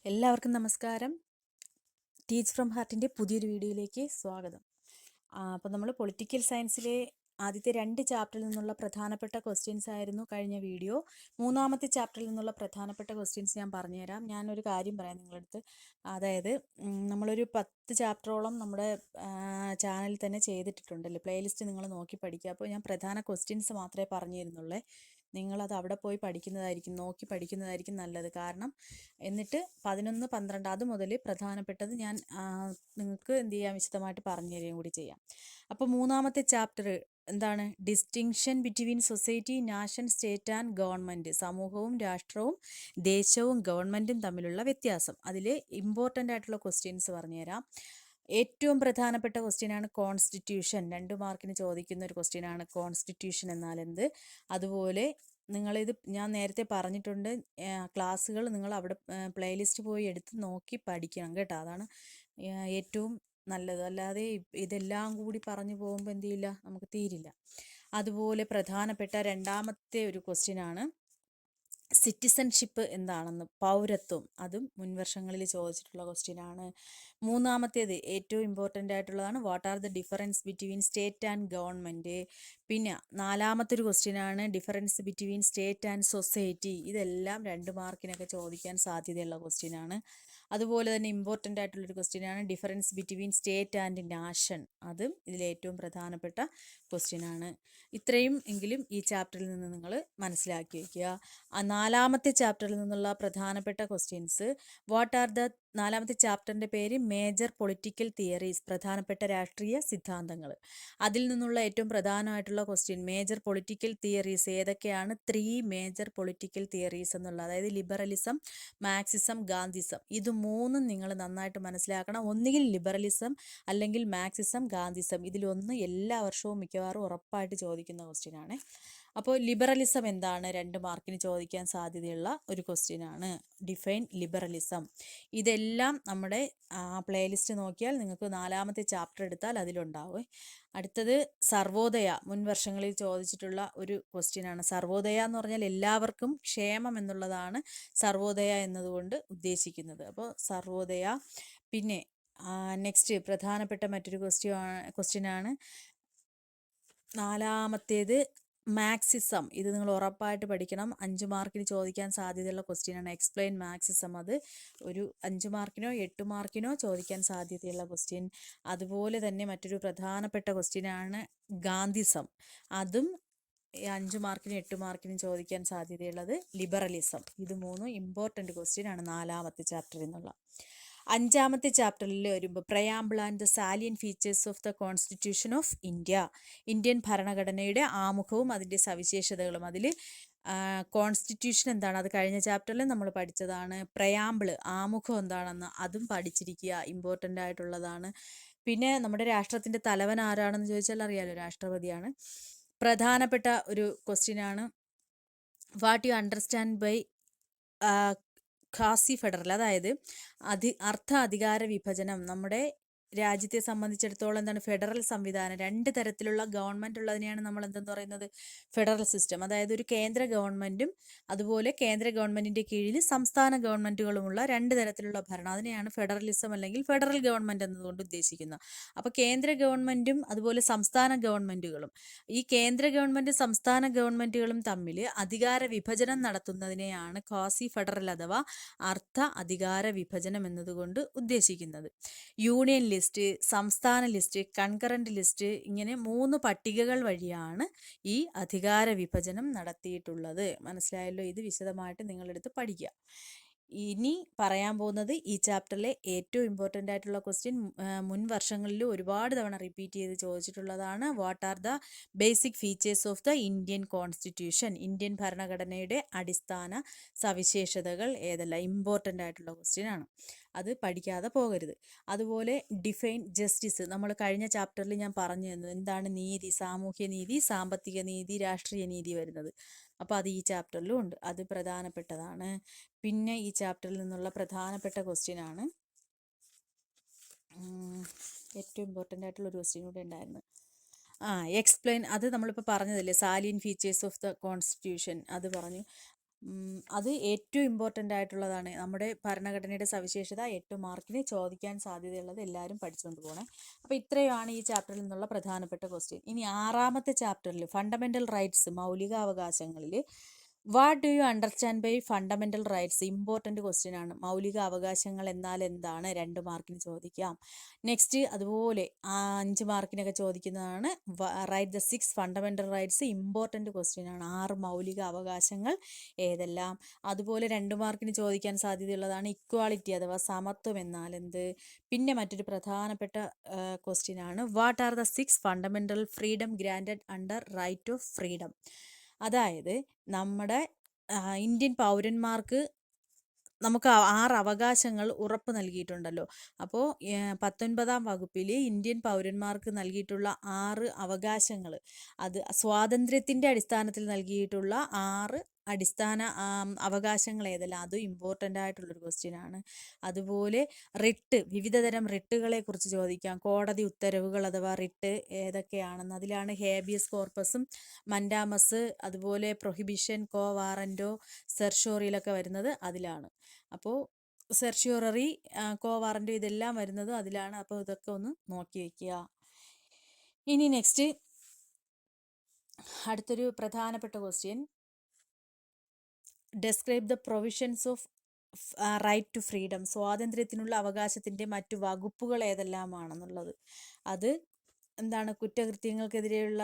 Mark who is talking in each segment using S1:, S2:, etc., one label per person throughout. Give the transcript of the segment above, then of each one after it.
S1: എല്ലാവർക്കും നമസ്കാരം. Teach from ഹാർട്ടിൻ്റെ പുതിയൊരു വീഡിയോയിലേക്ക് സ്വാഗതം. അപ്പോൾ നമ്മൾ പൊളിറ്റിക്കൽ സയൻസിലെ ആദ്യത്തെ 2 ചാപ്റ്ററിൽ നിന്നുള്ള പ്രധാനപ്പെട്ട ക്വസ്റ്റ്യൻസ് ആയിരുന്നു കഴിഞ്ഞ വീഡിയോ. മൂന്നാമത്തെ ചാപ്റ്ററിൽ നിന്നുള്ള പ്രധാനപ്പെട്ട ക്വസ്റ്റ്യൻസ് ഞാൻ പറഞ്ഞുതരാം. ഞാനൊരു കാര്യം പറയാം നിങ്ങളടുത്ത്. അതായത് നമ്മളൊരു 10 ചാപ്റ്ററോളം നമ്മുടെ ചാനലിൽ തന്നെ ചെയ്തിട്ടുണ്ടല്ലോ. പ്ലേലിസ്റ്റ് നിങ്ങൾ നോക്കി പഠിക്കുക. അപ്പോൾ ഞാൻ പ്രധാന ക്വസ്റ്റ്യൻസ് മാത്രമേ പറഞ്ഞു തരുന്നുള്ളൂ. നിങ്ങളത് അവിടെ പോയി നോക്കി പഠിക്കുന്നതായിരിക്കും നല്ലത്. കാരണം എന്നിട്ട് 11, 12 അത് മുതൽ പ്രധാനപ്പെട്ടത് ഞാൻ നിങ്ങൾക്ക് എന്ത് ചെയ്യാം, വിശദമായിട്ട് പറഞ്ഞു തരികയും കൂടി ചെയ്യാം. അപ്പോൾ മൂന്നാമത്തെ ചാപ്റ്റർ എന്താണ്? Distinction between society, nation, state and government. സമൂഹവും രാഷ്ട്രവും ദേശവും ഗവൺമെൻറ്റും തമ്മിലുള്ള വ്യത്യാസം. അതിൽ ഇമ്പോർട്ടൻ്റ് ആയിട്ടുള്ള ക്വസ്റ്റ്യൻസ് പറഞ്ഞുതരാം. ഏറ്റവും പ്രധാനപ്പെട്ട ക്വസ്റ്റ്യനാണ് കോൺസ്റ്റിറ്റ്യൂഷൻ. 2 മാർക്കിന് ചോദിക്കുന്ന ഒരു ക്വസ്റ്റ്യനാണ് കോൺസ്റ്റിറ്റ്യൂഷൻ എന്നാൽ എന്ത്. അതുപോലെ നിങ്ങളിത് ഞാൻ നേരത്തെ പറഞ്ഞിട്ടുണ്ട്, ക്ലാസ്സുകൾ നിങ്ങൾ അവിടെ പ്ലേലിസ്റ്റ് പോയി എടുത്ത് നോക്കി പഠിക്കണം കേട്ടോ. അതാണ് ഏറ്റവും നല്ലത്. അല്ലാതെ ഇതെല്ലാം കൂടി പറഞ്ഞു പോകുമ്പോൾ എന്ത് ചെയ്യില്ല, നമുക്ക് തീരില്ല. അതുപോലെ പ്രധാനപ്പെട്ട രണ്ടാമത്തെ ഒരു ക്വസ്റ്റ്യനാണ് സിറ്റിസൺഷിപ്പ് എന്താണെന്ന്, പൗരത്വം. അതും മുൻവർഷങ്ങളിൽ ചോദിച്ചിട്ടുള്ള ക്വസ്റ്റ്യനാണ്. മൂന്നാമത്തേത് ഏറ്റവും ഇമ്പോർട്ടൻ്റ് ആയിട്ടുള്ളതാണ്, what are the difference between state and government. പിന്നെ നാലാമത്തെ ഒരു ക്വസ്റ്റ്യനാണ് difference between state and society. ഇതെല്ലാം 2 മാർക്കിനൊക്കെ ചോദിക്കാൻ സാധ്യതയുള്ള ക്വസ്റ്റ്യനാണ്. അതുപോലെ തന്നെ ഇമ്പോർട്ടൻ്റ് ആയിട്ടുള്ളൊരു ക്വസ്റ്റ്യനാണ് difference between state and nation. അതും ഇതിലേറ്റവും പ്രധാനപ്പെട്ട ക്വസ്റ്റ്യനാണ്. ഇത്രയും എങ്കിലും ഈ ചാപ്റ്ററിൽ നിന്ന് നിങ്ങൾ മനസ്സിലാക്കി വയ്ക്കുക. നാലാമത്തെ ചാപ്റ്ററിൽ നിന്നുള്ള പ്രധാനപ്പെട്ട ക്വസ്റ്റ്യൻസ്, വാട്ട് ആർ ദ, നാലാമത്തെ ചാപ്റ്ററിൻ്റെ പേര് മേജർ പൊളിറ്റിക്കൽ തിയറീസ്, പ്രധാനപ്പെട്ട രാഷ്ട്രീയ സിദ്ധാന്തങ്ങൾ. അതിൽ നിന്നുള്ള ഏറ്റവും പ്രധാനമായിട്ടുള്ള ക്വസ്റ്റ്യൻ മേജർ പൊളിറ്റിക്കൽ തിയറീസ് ഏതൊക്കെയാണ്? 3 മേജർ പൊളിറ്റിക്കൽ തിയറീസ് എന്നുള്ള, അതായത് ലിബറലിസം, മാർക്സിസം, ഗാന്ധിസം. ഇത് മൂന്നും നിങ്ങൾ നന്നായിട്ട് മനസ്സിലാക്കണം. ഒന്നുകിൽ ലിബറലിസം അല്ലെങ്കിൽ മാർക്സിസം, ഗാന്ധിസം. ഇതിലൊന്ന് എല്ലാ വർഷവും മിക്കവാറും ഉറപ്പായിട്ട് ചോദിക്കുന്ന ക്വസ്റ്റ്യനാണ്. അപ്പോൾ ലിബറലിസം എന്താണ്? 2 മാർക്കിന് ചോദിക്കാൻ സാധ്യതയുള്ള ഒരു ക്വസ്റ്റ്യനാണ്. Define liberalism. ഇതെല്ലാം നമ്മുടെ പ്ലേലിസ്റ്റ് നോക്കിയാൽ നിങ്ങൾക്ക് നാലാമത്തെ ചാപ്റ്റർ എടുത്താൽ അതിലുണ്ടാവും. അടുത്തത് സർവോദയ. മുൻ വർഷങ്ങളിൽ ചോദിച്ചിട്ടുള്ള ഒരു ക്വസ്റ്റ്യനാണ്. സർവോദയ എന്ന് പറഞ്ഞാൽ എല്ലാവർക്കും ക്ഷേമം എന്നുള്ളതാണ് സർവോദയ എന്നതുകൊണ്ട് ഉദ്ദേശിക്കുന്നത്. അപ്പോൾ സർവോദയ. പിന്നെ നെക്സ്റ്റ് പ്രധാനപ്പെട്ട മറ്റൊരു ക്വസ്റ്റ്യനാണ് നാലാമത്തേത് മാർക്സിസം. ഇത് നിങ്ങൾ ഉറപ്പായിട്ട് പഠിക്കണം. 5 മാർക്കിന് ചോദിക്കാൻ സാധ്യതയുള്ള ക്വസ്റ്റ്യനാണ്. Explain Marxism. അത് ഒരു 5 മാർക്കിനോ 8 മാർക്കിനോ ചോദിക്കാൻ സാധ്യതയുള്ള ക്വസ്റ്റ്യൻ. അതുപോലെ തന്നെ മറ്റൊരു പ്രധാനപ്പെട്ട ക്വസ്റ്റ്യനാണ് ഗാന്ധിസം. അതും 5 മാർക്കിനും 8 മാർക്കിനും ചോദിക്കാൻ സാധ്യതയുള്ളത് ലിബറലിസം. ഇത് 3 ഇമ്പോർട്ടൻ്റ് ക്വസ്റ്റ്യനാണ് നാലാമത്തെ ചാപ്റ്ററിൽ നിന്നുള്ള. അഞ്ചാമത്തെ ചാപ്റ്ററിൽ വരുമ്പോൾ preamble and the salient features of the constitution of India. Indian ഭരണഘടനയുടെ ആമുഖവും അതിൻ്റെ സവിശേഷതകളും. അതിൽ കോൺസ്റ്റിറ്റ്യൂഷൻ എന്താണ്, അത് കഴിഞ്ഞ ചാപ്റ്ററിൽ നമ്മൾ പഠിച്ചതാണ്. പ്രയാമ്പിള്, ആമുഖം എന്താണെന്ന് അതും പഠിച്ചിരിക്കുക, ഇമ്പോർട്ടൻ്റ് ആയിട്ടുള്ളതാണ്. പിന്നെ നമ്മുടെ രാഷ്ട്രത്തിൻ്റെ തലവൻ ആരാണെന്ന് ചോദിച്ചാൽ അറിയാലോ, രാഷ്ട്രപതിയാണ്. പ്രധാനപ്പെട്ട ഒരു ക്വസ്റ്റ്യനാണ് what you understand by quasi federal, അതായത് അർദ്ധ അധികാര വിഭജനം. നമ്മുടെ രാജ്യത്തെ സംബന്ധിച്ചിടത്തോളം എന്താണ്? ഫെഡറൽ സംവിധാനം. 2 തരത്തിലുള്ള ഗവൺമെൻറ് ഉള്ളതിനെയാണ് നമ്മൾ എന്തെന്ന് പറയുന്നത്? Federal system. അതായത് ഒരു കേന്ദ്ര ഗവൺമെൻറ്റും അതുപോലെ കേന്ദ്ര ഗവൺമെൻറ്റിൻ്റെ കീഴിൽ സംസ്ഥാന ഗവൺമെൻറ്റുകളുമുള്ള 2 തരത്തിലുള്ള ഭരണം. അതിനെയാണ് ഫെഡറലിസം അല്ലെങ്കിൽ ഫെഡറൽ ഗവൺമെൻറ് എന്നതുകൊണ്ട് ഉദ്ദേശിക്കുന്നത്. അപ്പോൾ കേന്ദ്ര ഗവൺമെൻറ്റും അതുപോലെ സംസ്ഥാന ഗവൺമെൻറ്റുകളും, ഈ കേന്ദ്ര ഗവൺമെൻറ് സംസ്ഥാന ഗവൺമെൻറ്റുകളും തമ്മിൽ അധികാര വിഭജനം നടത്തുന്നതിനെയാണ് ഖാസി ഫെഡറൽ അഥവാ അർദ്ധ അധികാര വിഭജനം എന്നതുകൊണ്ട് ഉദ്ദേശിക്കുന്നത്. യൂണിയൻ ലിസ്റ്റ്, സംസ്ഥാന ലിസ്റ്റ്, കൺകറന്റ് ലിസ്റ്റ്, ഇങ്ങനെ 3 പട്ടികകൾ വഴിയാണ് ഈ അധികാര വിഭജനം നടത്തിയിട്ടുള്ളത്. മനസ്സിലായല്ലോ? ഇത് വിശദമായിട്ട് നിങ്ങളെടുത്ത് പഠിക്കുക. ഇനി പറയാൻ പോകുന്നത് ഈ ചാപ്റ്ററിലെ ഏറ്റവും ഇമ്പോർട്ടൻ്റ് ആയിട്ടുള്ള ക്വസ്റ്റ്യൻ, മുൻ വർഷങ്ങളിൽ ഒരുപാട് തവണ റിപ്പീറ്റ് ചെയ്ത് ചോദിച്ചിട്ടുള്ളതാണ്. What are the basic features of the Indian constitution. Indian ഭരണഘടനയുടെ അടിസ്ഥാന സവിശേഷതകൾ ഏതെല്ലാം? ഇമ്പോർട്ടൻ്റ് ആയിട്ടുള്ള ക്വസ്റ്റ്യൻ ആണ്. അത് പഠിക്കാതെ പോകരുത്. അതുപോലെ ഡിഫൈൻ ജസ്റ്റിസ്. നമ്മൾ കഴിഞ്ഞ ചാപ്റ്ററിൽ ഞാൻ പറഞ്ഞു തന്നത് എന്താണ് നീതി, സാമൂഹ്യ നീതി, സാമ്പത്തിക നീതി, രാഷ്ട്രീയ നീതി വരുന്നത്. അപ്പോൾ അത് ഈ ചാപ്റ്ററിലും ഉണ്ട്. അത് പ്രധാനപ്പെട്ടതാണ്. പിന്നെ ഈ ചാപ്റ്ററിൽ നിന്നുള്ള പ്രധാനപ്പെട്ട ക്വസ്റ്റ്യനാണ്, ഏറ്റവും ഇമ്പോർട്ടൻ്റ് ആയിട്ടുള്ള ഒരു ക്വസ്റ്റ്യൻ കൂടെ ഉണ്ടായിരുന്നു. എക്സ്പ്ലെയിൻ. അത് നമ്മളിപ്പോൾ പറഞ്ഞതല്ലേ, salient features of the constitution, അത് പറഞ്ഞു. അത് ഏറ്റവും ഇമ്പോർട്ടൻ്റ് ആയിട്ടുള്ളതാണ്. നമ്മുടെ ഭരണഘടനയുടെ സവിശേഷത 8 മാർക്കിന് ചോദിക്കാൻ സാധ്യതയുള്ളത് എല്ലാവരും പഠിച്ചുകൊണ്ട് പോകണേ. അപ്പോൾ ഇത്രയുമാണ് ഈ ചാപ്റ്ററിൽ നിന്നുള്ള പ്രധാനപ്പെട്ട ക്വസ്റ്റ്യൻ. ഇനി 6ാമത്തെ ചാപ്റ്ററിൽ ഫണ്ടമെൻ്റൽ റൈറ്റ്സ്, മൗലികാവകാശങ്ങളിൽ what do you understand by fundamental rights? Important question ആണ്. മൗലിക അവകാശങ്ങൾ എന്നാൽ എന്താണ്? 2 മാർക്കിന് ചോദിക്കാം. നെക്സ്റ്റ് അതുപോലെ 5 മാർക്കിനൊക്കെ ചോദിക്കുന്നതാണ് write the 6 fundamental rights. Important question ആണ്. 6 മൗലിക അവകാശങ്ങൾ ഏതെല്ലാം? അതുപോലെ 2 മാർക്കിന് ചോദിക്കാൻ സാധ്യതയുള്ളതാണ് ഇക്വാളിറ്റി അഥവാ സമത്വം എന്നാൽ എന്ത്? പിന്നെ മറ്റൊരു പ്രധാനപ്പെട്ട ക്വസ്റ്റ്യൻ ആണ് what are the 6 fundamental freedom granted under right of freedom? അതായത് നമ്മുടെ ഇന്ത്യൻ പൗരന്മാർക്ക് നമുക്ക് 6 അവകാശങ്ങൾ ഉറപ്പ് നൽകിയിട്ടുണ്ടല്ലോ. അപ്പോൾ 19ാം വകുപ്പിൽ ഇന്ത്യൻ പൗരന്മാർക്ക് നൽകിയിട്ടുള്ള 6 അവകാശങ്ങൾ, അത് സ്വാതന്ത്ര്യത്തിൻ്റെ അടിസ്ഥാനത്തിൽ നൽകിയിട്ടുള്ള 6 അടിസ്ഥാന അവകാശങ്ങൾ ഏതെല്ലാം? അതും ഇമ്പോർട്ടൻ്റ് ആയിട്ടുള്ളൊരു ക്വസ്റ്റ്യൻ ആണ്. അതുപോലെ വിവിധതരം റിട്ടുകളെ കുറിച്ച് ചോദിക്കാം. കോടതി ഉത്തരവുകൾ അഥവാ റിട്ട് ഏതൊക്കെയാണെന്ന്. അതിലാണ് ഹേബിയസ് കോർപ്പസും മൻഡാമസ്, അതുപോലെ പ്രൊഹിബിഷൻ, കോ വാറൻറ്റോ, സെർഷോറിയിലൊക്കെ വരുന്നത് അതിലാണ്. അപ്പോൾ സെർഷ്യോററി, കോ വാറൻറ്റോ ഇതെല്ലാം വരുന്നത് അതിലാണ്. അപ്പോൾ ഇതൊക്കെ ഒന്ന് നോക്കി വയ്ക്കുക. ഇനി നെക്സ്റ്റ് അടുത്തൊരു പ്രധാനപ്പെട്ട question, describe the provisions of right to freedom. സ്വാതന്ത്ര്യത്തിനുള്ള അവകാശത്തിൻ്റെ മറ്റു വകുപ്പുകൾ ഏതെല്ലാമാണെന്നുള്ളത്. അത് എന്താണ്? കുറ്റകൃത്യങ്ങൾക്കെതിരെയുള്ള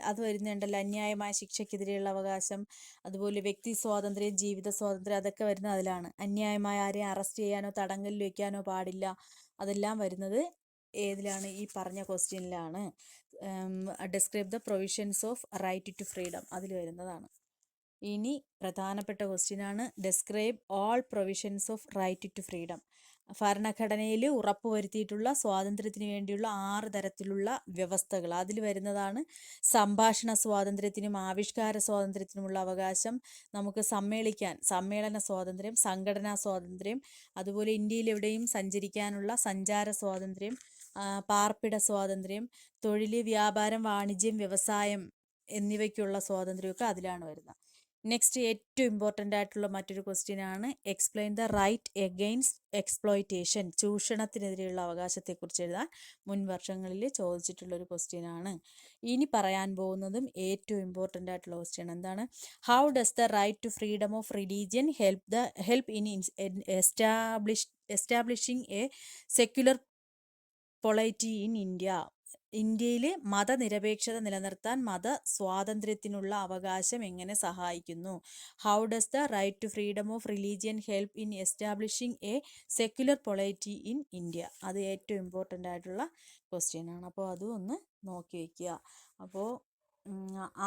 S1: അത് വരുന്നുണ്ടല്ലോ, അന്യായമായ ശിക്ഷയ്ക്കെതിരെയുള്ള അവകാശം, അതുപോലെ വ്യക്തി സ്വാതന്ത്ര്യം, ജീവിത സ്വാതന്ത്ര്യം, അതൊക്കെ വരുന്നത് അതിലാണ്. അന്യായമായ ആരെയും അറസ്റ്റ് ചെയ്യാനോ തടങ്കലിൽ വെക്കാനോ പാടില്ല. അതെല്ലാം വരുന്നത് ഏതിലാണ്? ഈ പറഞ്ഞ ക്വസ്റ്റ്യനിലാണ്. Describe the provisions of right to freedom അതിൽ വരുന്നതാണ്. ഇനി പ്രധാനപ്പെട്ട ക്വസ്റ്റ്യനാണ് describe all provisions of right to freedom. ഭരണഘടനയിൽ ഉറപ്പുവരുത്തിയിട്ടുള്ള സ്വാതന്ത്ര്യത്തിന് വേണ്ടിയുള്ള 6 തരത്തിലുള്ള വ്യവസ്ഥകൾ. അതിൽ വരുന്നതാണ് സംഭാഷണ സ്വാതന്ത്ര്യത്തിനും ആവിഷ്കാര സ്വാതന്ത്ര്യത്തിനുമുള്ള അവകാശം, നമുക്ക് സമ്മേളന സ്വാതന്ത്ര്യം, സംഘടനാ സ്വാതന്ത്ര്യം, അതുപോലെ ഇന്ത്യയിൽ എവിടെയും സഞ്ചരിക്കാനുള്ള സഞ്ചാര സ്വാതന്ത്ര്യം, പാർപ്പിട സ്വാതന്ത്ര്യം, തൊഴിൽ, വ്യാപാരം, വാണിജ്യം, വ്യവസായം എന്നിവയ്ക്കുള്ള സ്വാതന്ത്ര്യമൊക്കെ അതിലാണ് വരുന്നത്. നെക്സ്റ്റ് ഏറ്റവും ഇമ്പോർട്ടൻ്റ് ആയിട്ടുള്ള മറ്റൊരു ക്വസ്റ്റ്യൻ ആണ് explain the right against exploitation. ചൂഷണത്തിനെതിരെയുള്ള അവകാശത്തെക്കുറിച്ച് എഴുതാൻ മുൻ വർഷങ്ങളിൽ ചോദിച്ചിട്ടുള്ളൊരു ക്വസ്റ്റ്യൻ ആണ്. ഇനി പറയാൻ പോകുന്നതും ഏറ്റവും ഇമ്പോർട്ടൻ്റ് ആയിട്ടുള്ള ക്വസ്റ്റ്യൻ എന്താണ്? How does the right to freedom of religion help in establishing a secular polity in India? ഇന്ത്യയിൽ മതനിരപേക്ഷത നിലനിർത്താൻ മത സ്വാതന്ത്ര്യത്തിനുള്ള അവകാശം എങ്ങനെ സഹായിക്കുന്നു? How does the right to freedom of religion help in establishing a secular polity in India? അത് ഏറ്റവും ഇമ്പോർട്ടൻ്റ് ആയിട്ടുള്ള ക്വസ്റ്റ്യൻ ആണ്. അപ്പോൾ അതും ഒന്ന് നോക്കി വയ്ക്കുക. അപ്പോൾ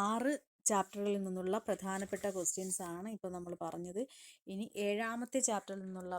S1: 6 ചാപ്റ്ററുകളിൽ നിന്നുള്ള പ്രധാനപ്പെട്ട ക്വസ്റ്റ്യൻസ് ആണ് ഇപ്പോൾ നമ്മൾ പറഞ്ഞത്. ഇനി 7ാമത്തെ ചാപ്റ്ററിൽ നിന്നുള്ള